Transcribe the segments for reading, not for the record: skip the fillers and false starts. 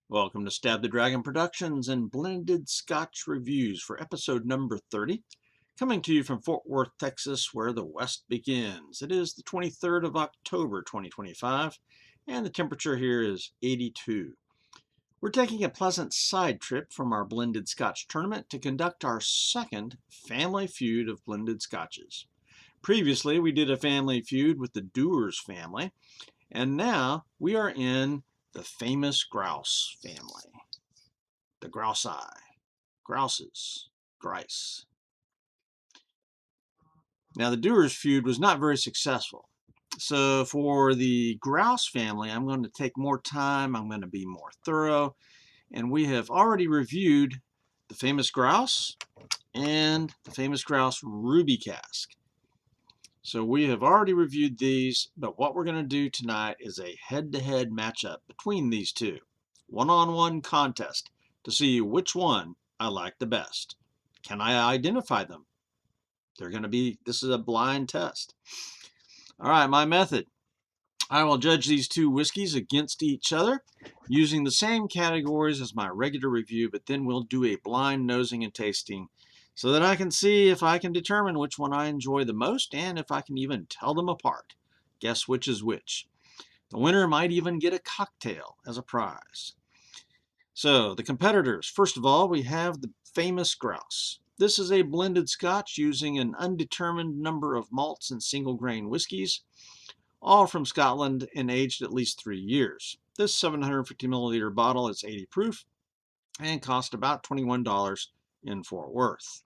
Welcome to Stab the Dragon Productions and Blended Scotch Reviews for episode number 30, coming to you from Fort Worth, Texas, where the West begins. It is the 23rd of October, 2025, and the temperature here is 82. We're taking a pleasant side trip from our Blended Scotch tournament to conduct our second family feud of blended scotches. Previously, we did a family feud with the Dewar's family, and now we are in the famous Grouse family. The Grousei, Grouses, Grice. Now, the Dewar's feud was not very successful. So for the Grouse family, I'm going to take more time. I'm going to be more thorough. And we have already reviewed the famous Grouse and the famous Grouse Ruby Cask. So we have already reviewed these, but what we're going to do tonight is a head-to-head matchup between these two. One-on-one contest to see which one I like the best. Can I identify them? This is a blind test. All right, my method. I will judge these two whiskeys against each other using the same categories as my regular review, but then we'll do a blind nosing and tasting so that I can see if I can determine which one I enjoy the most and if I can even tell them apart. Guess which is which. The winner might even get a cocktail as a prize. So, the competitors. First of all, we have the famous Grouse. This is a blended scotch using an undetermined number of malts and single grain whiskies, all from Scotland and aged at least 3 years. This 750 milliliter bottle is 80 proof and cost about $21 in Fort Worth.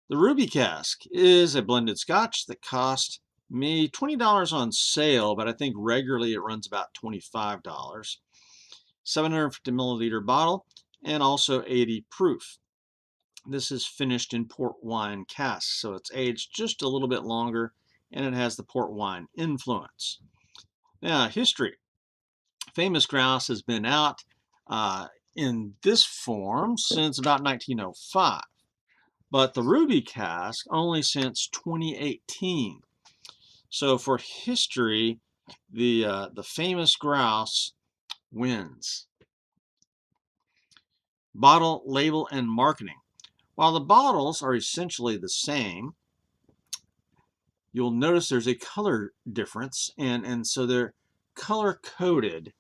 The Ruby Cask is a blended scotch that cost me $20 on sale, but I think regularly it runs about $25. 750 milliliter bottle and also 80 proof. This is finished in port wine casks, so it's aged just a little bit longer and it has the port wine influence. Now, history. Famous Grouse has been out in this form since about 1905, but the Ruby Cask only since 2018. So for history, the famous Grouse wins. Bottle, label, and marketing. While the bottles are essentially the same, you'll notice there's a color difference, and so they're color coded,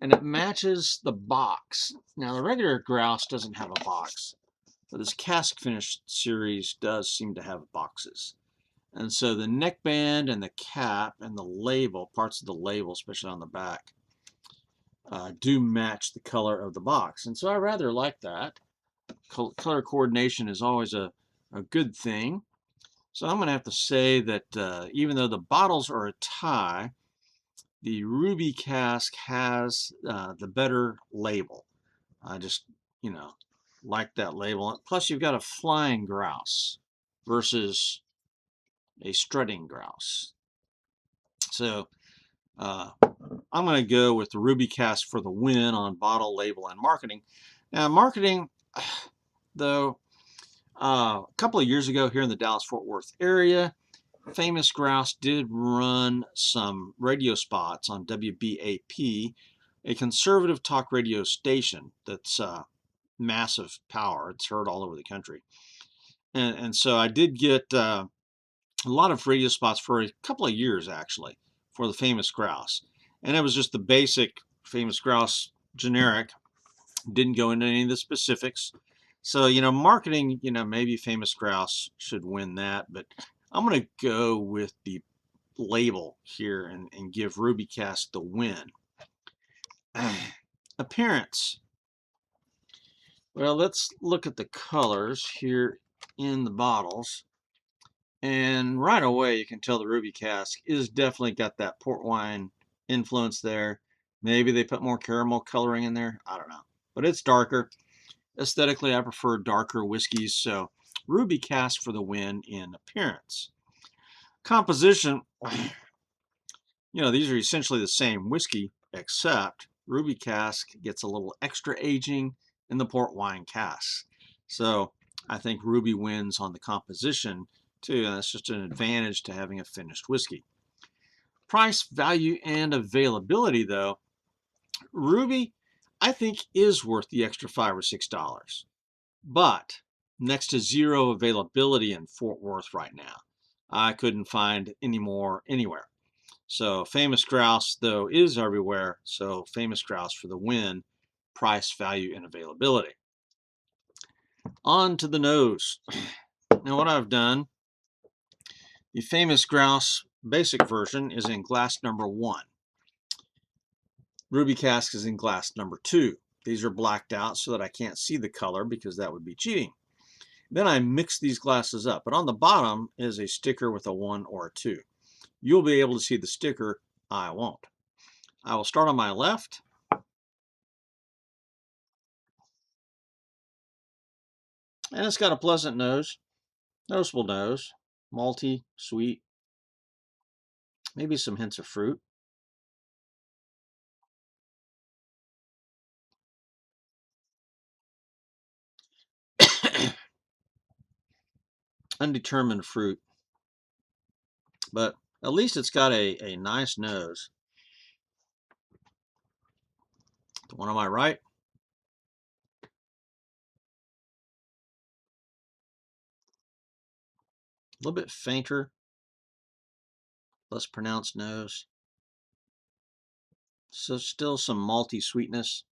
and it matches the box. Now, the regular Grouse doesn't have a box, but this cask finish series does seem to have boxes. And so the neckband and the cap and the label, parts of the label, especially on the back, do match the color of the box. And so I rather like that. Color coordination is always a good thing. So I'm going to have to say that even though the bottles are a tie, the Ruby Cask has the better label. I just, like that label. Plus, you've got a flying grouse versus a strutting grouse. So I'm going to go with the Ruby Cask for the win on bottle, label, and marketing. Now, marketing, though, a couple of years ago here in the Dallas-Fort Worth area, Famous Grouse did run some radio spots on WBAP, a conservative talk radio station that's massive power. It's heard all over the country. And so I did get a lot of radio spots for a couple of years, actually, for the Famous Grouse. And it was just the basic Famous Grouse generic. Didn't go into any of the specifics. So, marketing, maybe Famous Grouse should win that. But I'm going to go with the label here and give Ruby Cask the win. Appearance. Well, let's look at the colors here in the bottles. And right away, you can tell the Ruby Cask is definitely got that port wine influence there. Maybe they put more caramel coloring in there. I don't know. But it's darker. Aesthetically, I prefer darker whiskeys. So Ruby Cask for the win in appearance. Composition. These are essentially the same whiskey, except Ruby Cask gets a little extra aging in the port wine casks. So I think Ruby wins on the composition too, and that's just an advantage to having a finished whiskey. Price, value, and availability, though, Ruby, I think, is worth the extra $5 or $6. But next to zero availability in Fort Worth right now, I couldn't find any more anywhere. So Famous Grouse, though, is everywhere. So Famous Grouse for the win. Price, value, and availability. On to the nose. Now what I've done, the Famous Grouse basic version is in glass number 1. Ruby Cask is in glass number 2. These are blacked out so that I can't see the color because that would be cheating. Then I mix these glasses up, but on the bottom is a sticker with a 1 or a 2. You'll be able to see the sticker, I won't. I will start on my left. And it's got a pleasant nose, noticeable nose, malty, sweet, maybe some hints of fruit. Undetermined fruit, but at least it's got a nice nose. The one on my right, a little bit fainter, less pronounced nose. So still some malty sweetness,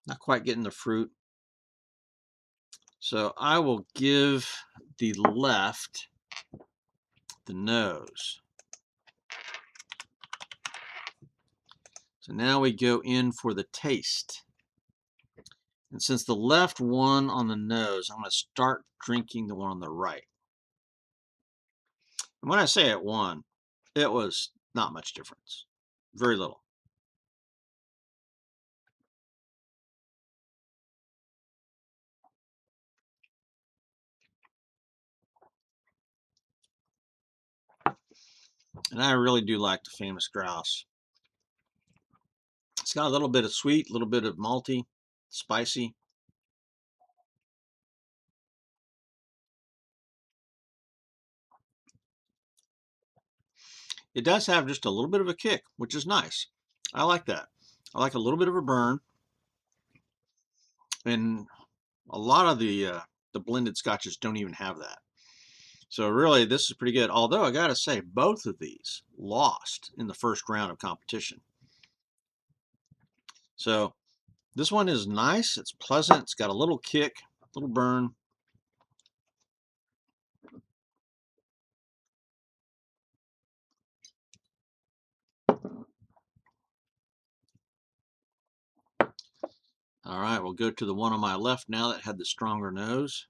not quite getting the fruit. So I will give the left the nose. So now we go in for the taste. And since the left won on the nose, I'm going to start drinking the one on the right. And when I say it won, it was not much difference. Very little. And I really do like the Famous Grouse. It's got a little bit of sweet, a little bit of malty, spicy. It does have just a little bit of a kick, which is nice. I like that. I like a little bit of a burn. And a lot of the blended scotches don't even have that. So really, this is pretty good. Although I got to say, both of these lost in the first round of competition. So this one is nice. It's pleasant. It's got a little kick, a little burn. All right, we'll go to the one on my left now that had the stronger nose.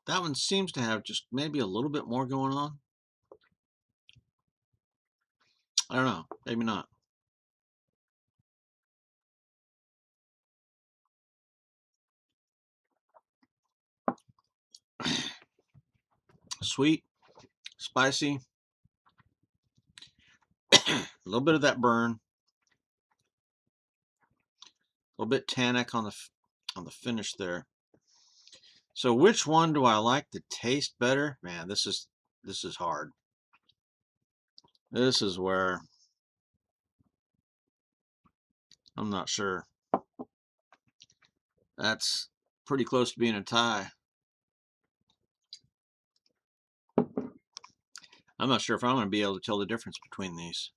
That one seems to have just maybe a little bit more going on. I don't know, maybe not. Sweet, spicy, a little bit of that burn, a little bit tannic on the finish there. So which one do I like to taste better? Man, this is hard. This is where I'm not sure. That's pretty close to being a tie. I'm not sure if I'm going to be able to tell the difference between these.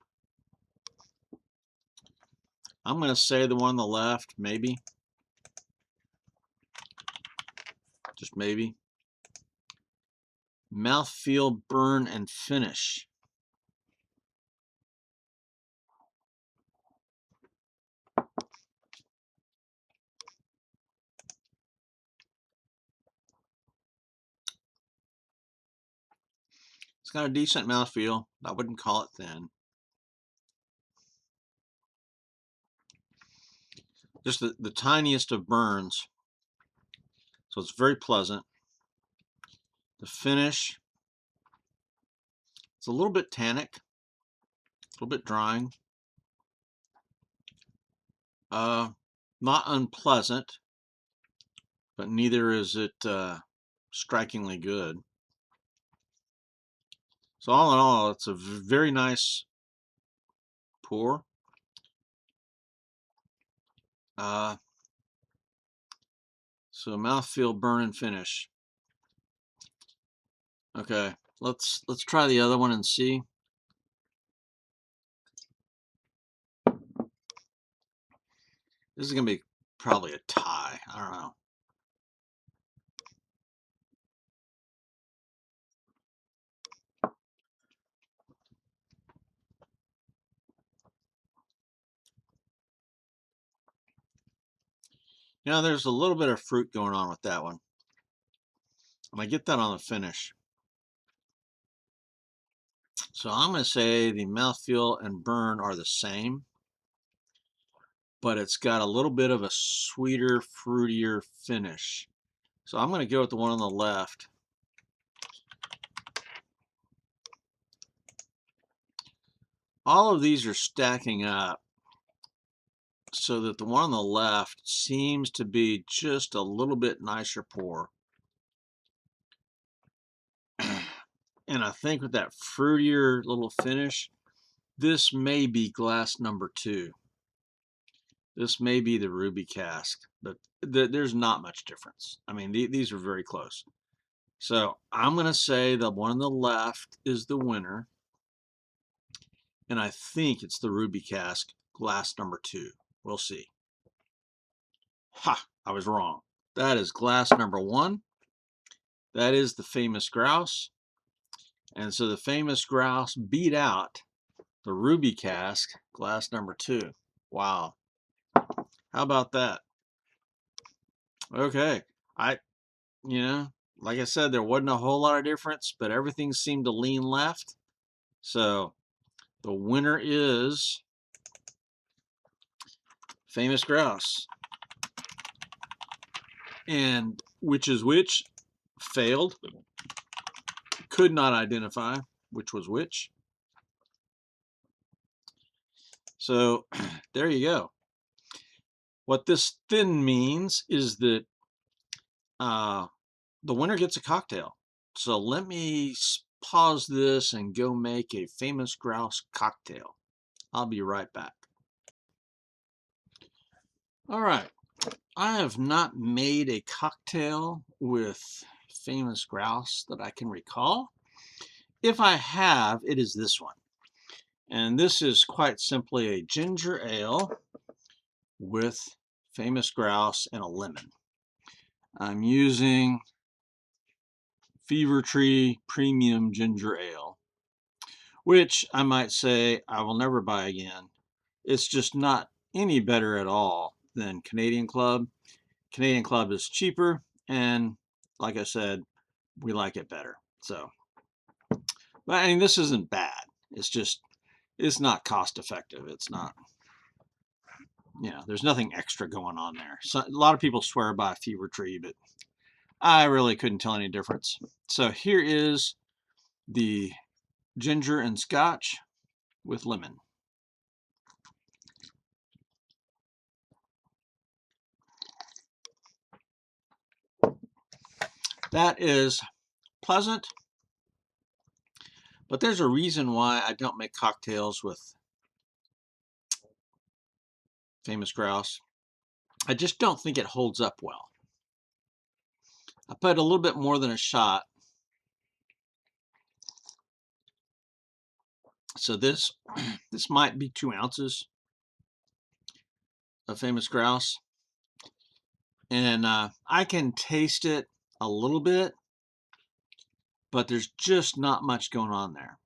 I'm going to say the one on the left, maybe. Just maybe. Mouthfeel, burn, and finish. It's got a decent mouthfeel. I wouldn't call it thin. Just the tiniest of burns. So it's very pleasant. The finish, it's a little bit tannic, a little bit drying. Not unpleasant, but neither is it strikingly good. So all in all, it's a very nice pour. So mouthfeel, burn, and finish. Okay, let's try the other one and see. This is gonna be probably a tie. I don't know. You know, there's a little bit of fruit going on with that one. And I get that on the finish. So I'm going to say the mouthfeel and burn are the same, but it's got a little bit of a sweeter, fruitier finish. So I'm going to go with the one on the left. All of these are stacking up so that the one on the left seems to be just a little bit nicer pour. And I think with that fruitier little finish, this may be glass number 2. This may be the Ruby Cask, but there's not much difference. I mean, these are very close. So I'm going to say the one on the left is the winner. And I think it's the Ruby Cask, glass number 2. We'll see. Ha! I was wrong. That is glass number 1. That is the famous Grouse. And so the famous Grouse beat out the Ruby Cask, glass number 2. Wow. How about that? Okay. Like I said, there wasn't a whole lot of difference, but everything seemed to lean left. So the winner is famous Grouse. And which is which? Failed. Could not identify which was which. So there you go. What this then means is that the winner gets a cocktail. So let me pause this and go make a famous Grouse cocktail. I'll be right back. All right. I have not made a cocktail with famous Grouse that I can recall. If I have, it is this one. And this is quite simply a ginger ale with famous Grouse and a lemon. I'm using Fever Tree Premium Ginger Ale, which I might say I will never buy again. It's just not any better at all than Canadian Club. Canadian Club is cheaper, and like I said, we like it better. So, but I mean, this isn't bad. It's not cost effective. It's not, there's nothing extra going on there. So a lot of people swear by Fever Tree, but I really couldn't tell any difference. So here is the ginger and scotch with lemon. That is pleasant, but there's a reason why I don't make cocktails with famous Grouse. I just don't think it holds up well. I put a little bit more than a shot. So this might be 2 ounces of famous Grouse. And I can taste it a little bit, but there's just not much going on there.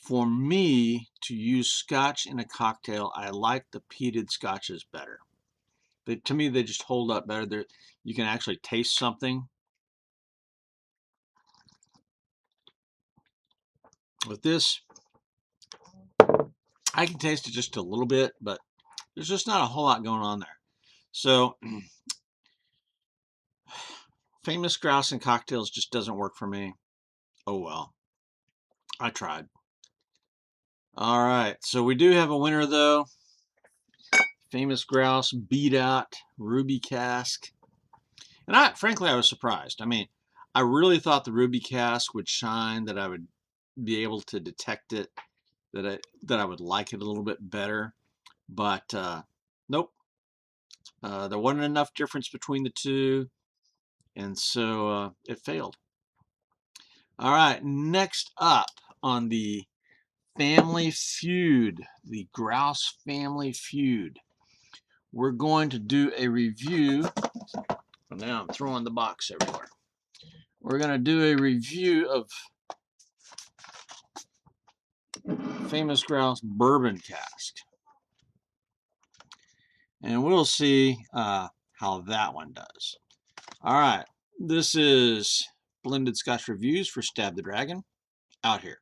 For me to use scotch in a cocktail, I like the peated scotches better. To me, they just hold up better. You can actually taste something. With this, I can taste it just a little bit, but there's just not a whole lot going on there. So, famous Grouse in cocktails just doesn't work for me. Oh well. I tried. All right, so we do have a winner though. Famous Grouse beat out Ruby Cask. And frankly, I was surprised. I mean, I really thought the Ruby Cask would shine, that I would be able to detect it, that I would like it a little bit better. But nope, there wasn't enough difference between the two, and so it failed. All right, next up on the Family Feud, the Grouse Family Feud, we're going to do a review. Well, now I'm throwing the box everywhere. We're going to do a review of Famous Grouse Bourbon Cask. And we'll see how that one does. All right, this is Blended Scotch Reviews for Stab the Dragon. Out here.